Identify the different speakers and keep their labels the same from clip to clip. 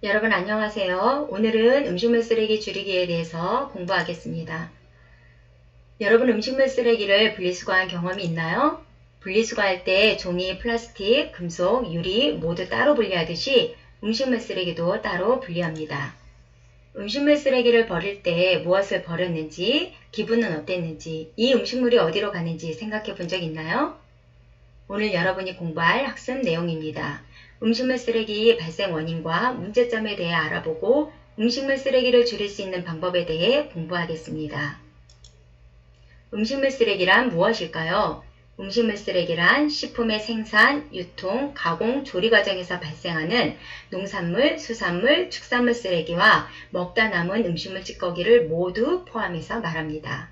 Speaker 1: 여러분 안녕하세요. 오늘은 음식물 쓰레기 줄이기에 대해서 공부하겠습니다. 여러분 음식물 쓰레기를 분리수거한 경험이 있나요? 분리수거할 때 종이, 플라스틱, 금속, 유리 모두 따로 분리하듯이 음식물 쓰레기도 따로 분리합니다. 음식물 쓰레기를 버릴 때 무엇을 버렸는지, 기분은 어땠는지, 이 음식물이 어디로 가는지 생각해 본 적 있나요? 오늘 여러분이 공부할 학습 내용입니다. 음식물 쓰레기 발생 원인과 문제점에 대해 알아보고 음식물 쓰레기를 줄일 수 있는 방법에 대해 공부하겠습니다. 음식물 쓰레기란 무엇일까요? 음식물 쓰레기란 식품의 생산, 유통, 가공, 조리 과정에서 발생하는 농산물, 수산물, 축산물 쓰레기와 먹다 남은 음식물 찌꺼기를 모두 포함해서 말합니다.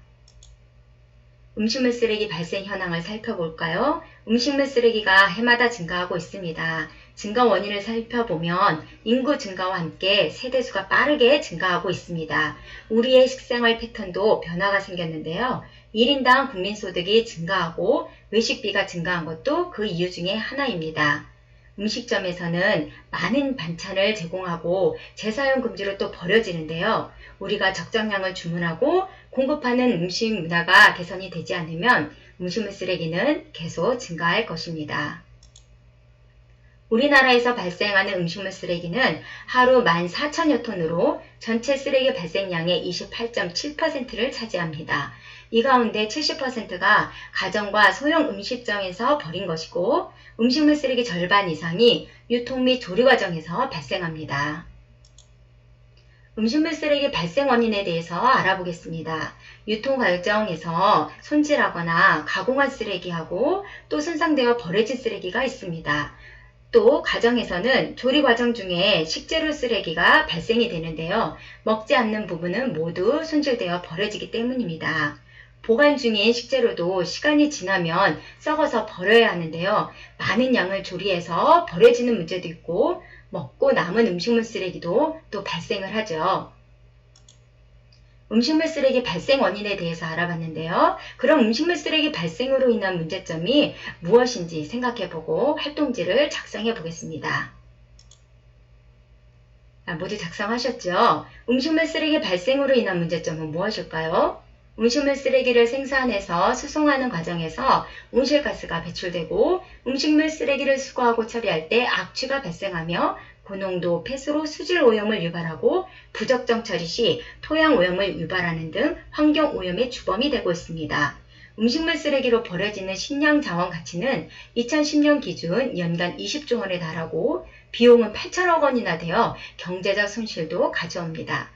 Speaker 1: 음식물 쓰레기 발생 현황을 살펴볼까요? 음식물 쓰레기가 해마다 증가하고 있습니다. 증가 원인을 살펴보면 인구 증가와 함께 세대수가 빠르게 증가하고 있습니다. 우리의 식생활 패턴도 변화가 생겼는데요. 1인당 국민소득이 증가하고 외식비가 증가한 것도 그 이유 중에 하나입니다. 음식점에서는 많은 반찬을 제공하고 재사용 금지로 또 버려지는데요. 우리가 적정량을 주문하고 공급하는 음식 문화가 개선이 되지 않으면 음식물 쓰레기는 계속 증가할 것입니다. 우리나라에서 발생하는 음식물 쓰레기는 하루 14,000여 톤으로 전체 쓰레기 발생량의 28.7%를 차지합니다. 이 가운데 70%가 가정과 소형 음식점에서 버린 것이고 음식물 쓰레기 절반 이상이 유통 및 조리 과정에서 발생합니다. 음식물 쓰레기 발생 원인에 대해서 알아보겠습니다. 유통 과정에서 손질하거나 가공한 쓰레기하고 또 손상되어 버려진 쓰레기가 있습니다. 또 가정에서는 조리 과정 중에 식재료 쓰레기가 발생이 되는데요. 먹지 않는 부분은 모두 손질되어 버려지기 때문입니다. 보관 중인 식재료도 시간이 지나면 썩어서 버려야 하는데요. 많은 양을 조리해서 버려지는 문제도 있고 먹고 남은 음식물 쓰레기도 또 발생을 하죠. 음식물 쓰레기 발생 원인에 대해서 알아봤는데요. 그럼 음식물 쓰레기 발생으로 인한 문제점이 무엇인지 생각해보고 활동지를 작성해 보겠습니다. 모두 작성하셨죠? 음식물 쓰레기 발생으로 인한 문제점은 무엇일까요? 음식물 쓰레기를 생산해서 수송하는 과정에서 온실가스가 배출되고 음식물 쓰레기를 수거하고 처리할 때 악취가 발생하며 고농도 폐수로 수질 오염을 유발하고 부적정 처리 시 토양 오염을 유발하는 등 환경 오염의 주범이 되고 있습니다. 음식물 쓰레기로 버려지는 식량 자원 가치는 2010년 기준 연간 20조 원에 달하고 비용은 8천억 원이나 되어 경제적 손실도 가져옵니다.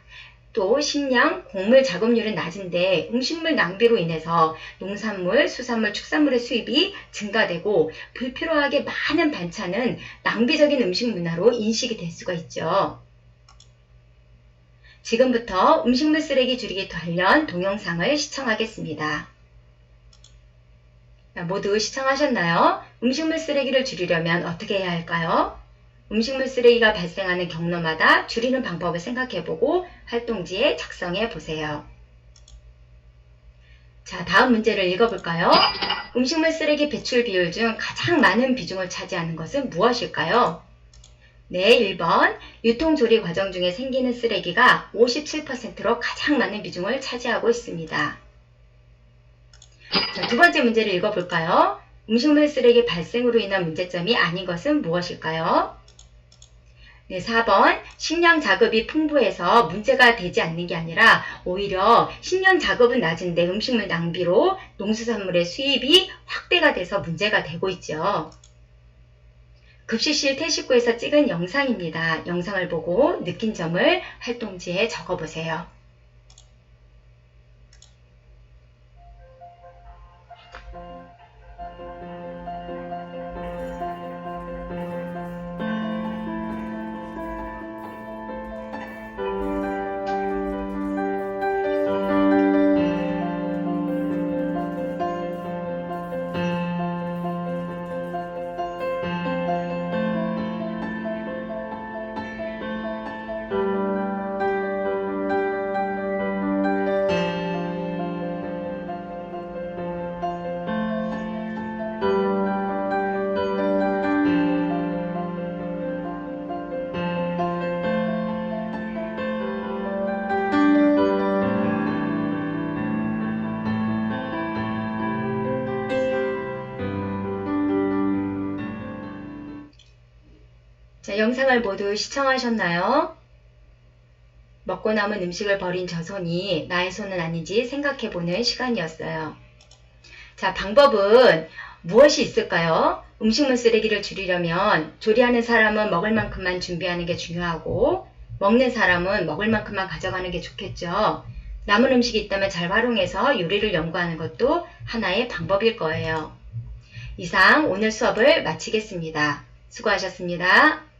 Speaker 1: 또 식량, 곡물 작업률은 낮은데 음식물 낭비로 인해서 농산물, 수산물, 축산물의 수입이 증가되고 불필요하게 많은 반찬은 낭비적인 음식 문화로 인식이 될 수가 있죠. 지금부터 음식물 쓰레기 줄이기 관련 동영상을 시청하겠습니다. 모두 시청하셨나요? 음식물 쓰레기를 줄이려면 어떻게 해야 할까요? 음식물 쓰레기가 발생하는 경로마다 줄이는 방법을 생각해보고 활동지에 작성해 보세요. 자, 다음 문제를 읽어볼까요? 음식물 쓰레기 배출 비율 중 가장 많은 비중을 차지하는 것은 무엇일까요? 네, 1번. 유통조리 과정 중에 생기는 쓰레기가 57%로 가장 많은 비중을 차지하고 있습니다. 자, 두 번째 문제를 읽어볼까요? 음식물 쓰레기 발생으로 인한 문제점이 아닌 것은 무엇일까요? 네, 4번. 식량 자급이 풍부해서 문제가 되지 않는 게 아니라 오히려 식량 자급은 낮은데 음식물 낭비로 농수산물의 수입이 확대가 돼서 문제가 되고 있죠. 급식실 퇴식 후에서 찍은 영상입니다. 영상을 보고 느낀 점을 활동지에 적어보세요. 자, 영상을 모두 시청하셨나요? 먹고 남은 음식을 버린 저 손이 나의 손은 아닌지 생각해보는 시간이었어요. 자, 방법은 무엇이 있을까요? 음식물 쓰레기를 줄이려면 조리하는 사람은 먹을 만큼만 준비하는 게 중요하고 먹는 사람은 먹을 만큼만 가져가는 게 좋겠죠. 남은 음식이 있다면 잘 활용해서 요리를 연구하는 것도 하나의 방법일 거예요. 이상 오늘 수업을 마치겠습니다. 수고하셨습니다.